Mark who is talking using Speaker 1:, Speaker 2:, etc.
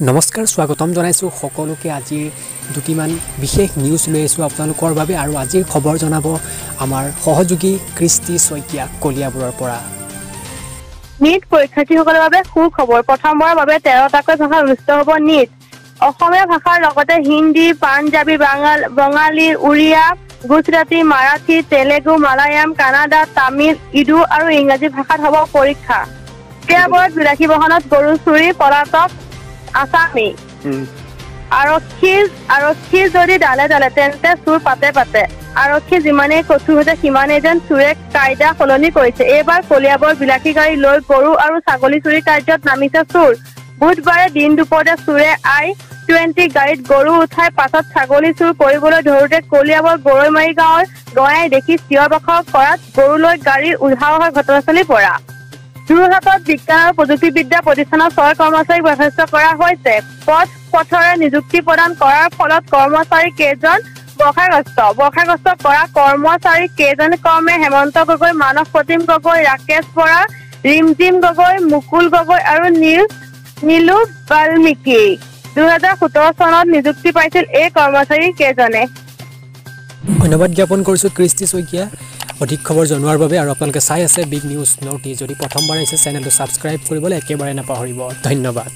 Speaker 1: নমস্কাৰ স্বাগতম জনাইছো সকলোকে আজিৰ দুটিমান বিশেষ নিউজ লৈ আছো আপোনালোকৰ বাবে আৰু আজিৰ খবৰ জনাব আমাৰ সহযোগী কৃষ্টি শইকীয়া কলিয়াবৰৰ পৰা
Speaker 2: নীট পৰীক্ষাৰ্থীসকলৰ বাবে সুখবৰ প্ৰথমবাৰৰ বাবে 13টাকৈ ভাষা অনুষ্ঠিত হ'ব নীট অসমীয়া ভাষাৰ লগতে হিন্দী পাঞ্জাবী বঙালী উৰিয়া গুজৰাটী মাৰাঠী তেলেগু মালায়াম কানাডা তামিল ইডু আৰু ইংৰাজী ভাষাত হ'ব পৰীক্ষা কলিয়াবৰত বিলাসী বাহনত গৰু চুৰি পলাতক আসামী আৰক্ষী যদি ডালে ডালে তেন্তে চুৰ পাতে পাতে আৰক্ষী যিমানেই কঠোৰ হৈছে সিমানেই যেন চুৰে কায়দা সলনি কৰিছে এইবাৰ কলিয়াবৰ বিলাসী গাড়ী লৈ গৰু আৰু ছাগলী চুৰি কাৰ্যত নামিছে চুৰ বুধবাৰে দিন দুপৰতে চুৰে I-20 গাড়ীত গৰু উঠাই পাছত ছাগলী চুৰ কৰিবলৈ ধৰোতে কলিয়াবৰ গৰৈমাৰী গাঁৱৰ গঞাই দেখি চিঞৰ বাখৰ কৰাত গৰু লৈ গাড়ী উধাও হৈ ঘটনাস্থলী পৰা যোৰহাটত বিজ্ঞান আৰু প্ৰযুক্তিবিদ্যা প্ৰতিষ্ঠানৰ 6 কৰ্মচাৰীক বৰ্খাস্ত কৰা হৈছে পথৰে নিযুক্তি প্ৰদান কৰাৰ ফলত কৰ্মচাৰী কেইজন বৰ্খাস্ত কৰা কৰ্মচাৰী কেইজন ক্ৰমে হেমন্ত গগৈ মানস প্ৰতিম গগৈ ৰাকেশ বৰা ৰিমজিম গগৈ মুকুল গগৈ আৰু নীলু বাল্মীকি 2017 চনত নিযুক্তি পাইছিল এই কৰ্মচাৰী কেইজনে
Speaker 1: ধন্যবাদ জ্ঞাপন কৰিছো কৃষ্টি শইকীয়া অধিক খবৰ জনোৱাৰ বাবে আৰু আপোনালোকে চাই আছে বিগ নিউজ নটি যদি প্ৰথমবাৰ আহিছে চেনেলটো সাবস্ক্ৰাইব কৰিবলৈ একেবাৰে নাপাহৰিব ধন্যবাদ